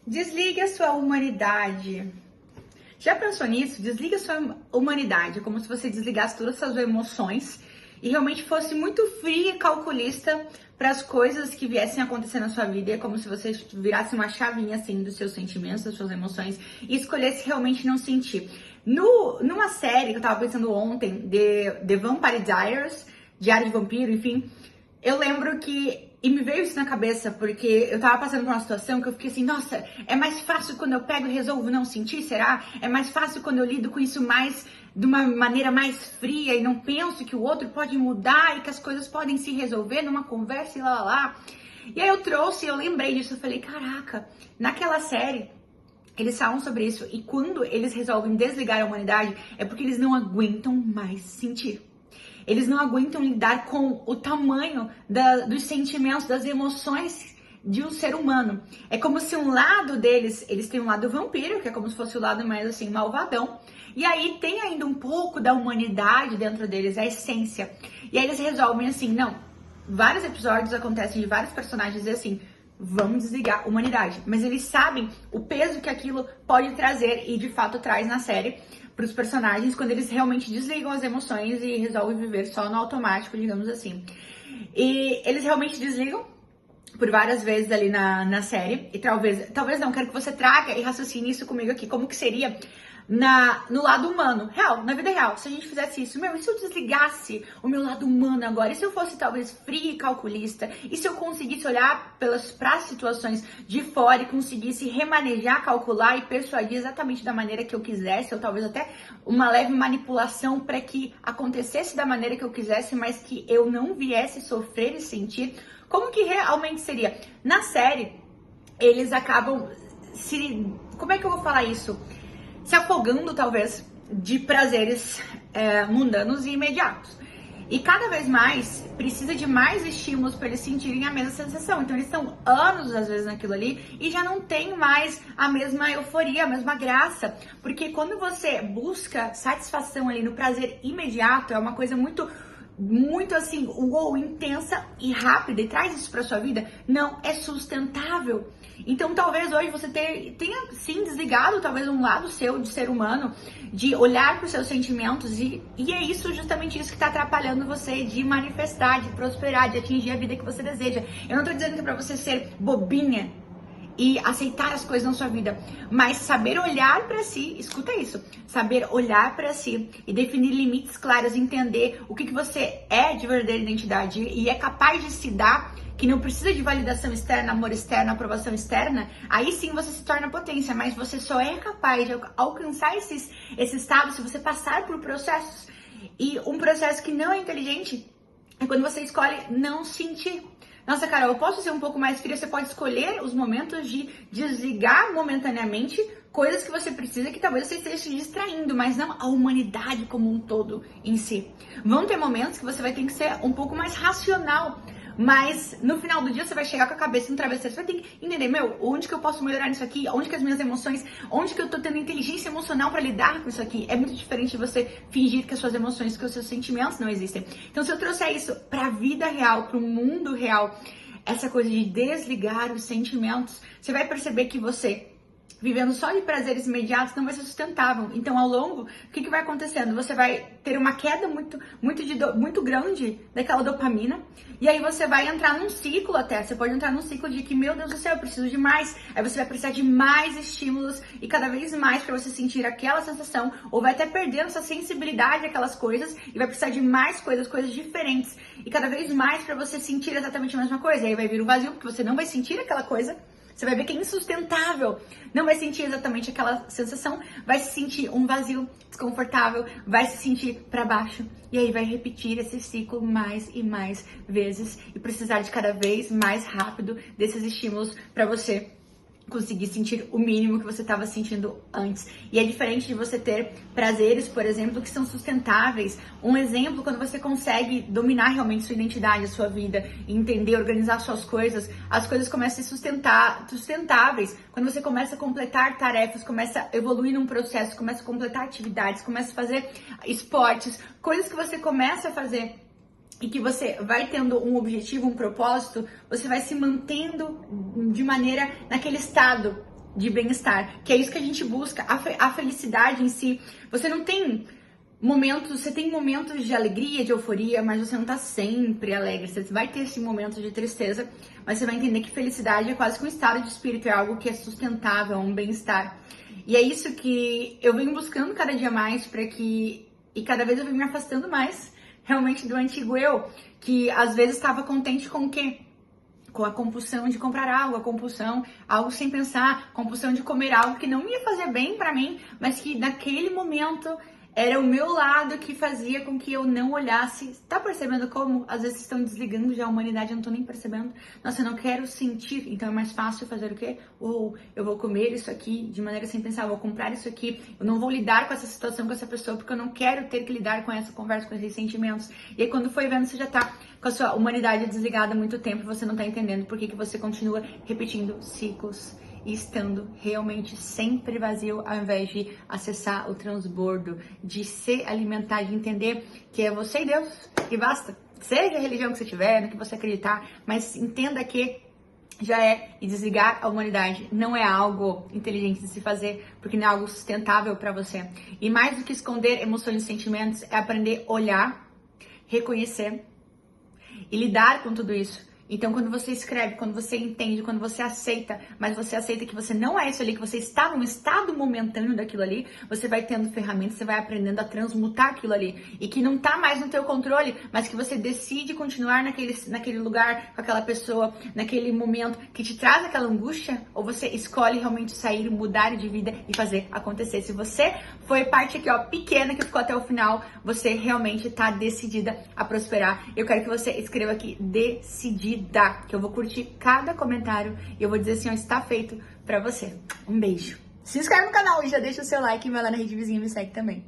Desligue a sua humanidade. Já pensou nisso? Desliga a sua humanidade, como se você desligasse todas as suas emoções e realmente fosse muito fria e calculista para as coisas que viessem a acontecer na sua vida. É como se você virasse uma chavinha assim dos seus sentimentos, das suas emoções e escolhesse realmente não sentir. Numa série que eu tava pensando ontem, The Vampire Diaries, Diário de Vampiro, enfim, eu lembro que, e me veio isso na cabeça, porque eu tava passando por uma situação que eu fiquei assim, nossa, é mais fácil quando eu pego e resolvo não sentir, será? É mais fácil quando eu lido com isso mais, de uma maneira mais fria e não penso que o outro pode mudar e que as coisas podem se resolver numa conversa e lá. E aí eu lembrei disso, eu falei, caraca, naquela série, eles falam sobre isso e quando eles resolvem desligar a humanidade, é porque eles não aguentam mais sentir. Eles não aguentam lidar com o tamanho dos sentimentos, das emoções de um ser humano. É como se um lado deles, eles têm um lado vampiro, que é como se fosse o lado mais assim, malvadão. E aí tem ainda um pouco da humanidade dentro deles, a essência. E aí eles resolvem assim, não, vários episódios acontecem de vários personagens dizer assim, vamos desligar a humanidade. Mas eles sabem o peso que aquilo pode trazer e de fato traz na série para os personagens quando eles realmente desligam as emoções e resolvem viver só no automático, digamos assim. E eles realmente desligam por várias vezes ali na série. E talvez não, quero que você traga e raciocine isso comigo aqui. Como que seria no lado humano, real, na vida real, se a gente fizesse isso, e se eu desligasse o meu lado humano agora, e se eu fosse talvez fria e calculista, e se eu conseguisse olhar para as situações de fora e conseguisse remanejar, calcular e persuadir exatamente da maneira que eu quisesse, ou talvez até uma leve manipulação para que acontecesse da maneira que eu quisesse, mas que eu não viesse sofrer e sentir, como que realmente seria? Na série, eles acabam como é que eu vou falar isso? Se afogando, talvez, de prazeres mundanos e imediatos. E cada vez mais, precisa de mais estímulos para eles sentirem a mesma sensação. Então, eles estão anos, às vezes, naquilo ali e já não tem mais a mesma euforia, a mesma graça. Porque quando você busca satisfação ali no prazer imediato, é uma coisa muito assim, intensa e rápida e traz isso para sua vida, não é sustentável. Então talvez hoje você tenha sim desligado talvez um lado seu de ser humano, de olhar para os seus sentimentos e é isso, justamente isso que está atrapalhando você de manifestar, de prosperar, de atingir a vida que você deseja. Eu não tô dizendo que é para você ser bobinha e aceitar as coisas na sua vida, mas saber olhar para si, escuta isso, saber olhar para si e definir limites claros, entender o que você é de verdadeira identidade e é capaz de se dar, que não precisa de validação externa, amor externo, aprovação externa, aí sim você se torna potência, mas você só é capaz de alcançar esse estado se você passar por processos. E um processo que não é inteligente é quando você escolhe não sentir. Nossa, Carol, eu posso ser um pouco mais fria? Você pode escolher os momentos de desligar momentaneamente coisas que você precisa, que talvez você esteja se distraindo, mas não a humanidade como um todo em si. Vão ter momentos que você vai ter que ser um pouco mais racional, mas no final do dia você vai chegar com a cabeça no travesseiro, você vai ter que entender, onde que eu posso melhorar nisso aqui, onde que as minhas emoções, onde que eu tô tendo inteligência emocional para lidar com isso aqui. É muito diferente de você fingir que as suas emoções, que os seus sentimentos não existem. Então se eu trouxer isso pra vida real, pro mundo real, essa coisa de desligar os sentimentos, você vai perceber que você vivendo só de prazeres imediatos não vai ser sustentável. Então, ao longo, o que vai acontecendo? Você vai ter uma queda muito grande daquela dopamina, e aí você vai entrar num ciclo até. Você pode entrar num ciclo de que, meu Deus do céu, eu preciso de mais. Aí você vai precisar de mais estímulos e cada vez mais para você sentir aquela sensação, ou vai até perdendo essa sensibilidade àquelas coisas e vai precisar de mais coisas diferentes. E cada vez mais para você sentir exatamente a mesma coisa. E aí vai vir o vazio, porque você não vai sentir aquela coisa. Você vai ver que é insustentável, não vai sentir exatamente aquela sensação, vai se sentir um vazio, desconfortável, vai se sentir para baixo. E aí vai repetir esse ciclo mais e mais vezes e precisar de cada vez mais rápido desses estímulos para você conseguir sentir o mínimo que você estava sentindo antes. E é diferente de você ter prazeres, por exemplo, que são sustentáveis. Um exemplo, quando você consegue dominar realmente sua identidade, a sua vida, entender, organizar suas coisas, as coisas começam a ser sustentáveis. Quando você começa a completar tarefas, começa a evoluir num processo, começa a completar atividades, começa a fazer esportes, coisas que você começa a fazer e que você vai tendo um objetivo, um propósito, você vai se mantendo de maneira naquele estado de bem-estar, que é isso que a gente busca, a felicidade em si. Você não tem momentos, você tem momentos de alegria, de euforia, mas você não tá sempre alegre. Você vai ter esse momento de tristeza, mas você vai entender que felicidade é quase que um estado de espírito, é algo que é sustentável, é um bem-estar. E é isso que eu venho buscando cada dia mais e cada vez eu venho me afastando mais realmente do antigo eu, que às vezes estava contente com o quê? Com a compulsão de comprar algo, a compulsão, algo sem pensar, compulsão de comer algo que não ia fazer bem pra mim, mas que naquele momento era o meu lado que fazia com que eu não olhasse. Tá percebendo como às vezes estão desligando já a humanidade, eu não tô nem percebendo? Nossa, eu não quero sentir, então é mais fácil fazer o quê? Ou eu vou comer isso aqui de maneira sem pensar, eu vou comprar isso aqui, eu não vou lidar com essa situação, com essa pessoa, porque eu não quero ter que lidar com essa conversa, com esses sentimentos. E aí quando foi vendo, você já tá com a sua humanidade desligada há muito tempo, você não tá entendendo por que você continua repetindo ciclos e estando realmente sempre vazio, ao invés de acessar o transbordo, de se alimentar, de entender que é você e Deus, e basta. Seja a religião que você tiver, no que você acreditar, mas entenda que já é, e desligar a humanidade não é algo inteligente de se fazer, porque não é algo sustentável para você. E mais do que esconder emoções e sentimentos, é aprender a olhar, reconhecer e lidar com tudo isso. Então, quando você escreve, quando você entende, quando você aceita, mas você aceita que você não é isso ali, que você está num estado momentâneo daquilo ali, você vai tendo ferramentas, você vai aprendendo a transmutar aquilo ali. E que não tá mais no teu controle, mas que você decide continuar naquele lugar, com aquela pessoa, naquele momento que te traz aquela angústia, ou você escolhe realmente sair, mudar de vida e fazer acontecer. Se você foi parte aqui, ó, pequena, que ficou até o final, você realmente tá decidida a prosperar. Eu quero que você escreva aqui, decidida, que eu vou curtir cada comentário e eu vou dizer assim, ó, está feito pra você. Um beijo. Se inscreve no canal e já deixa o seu like e vai lá na rede vizinha e me segue também.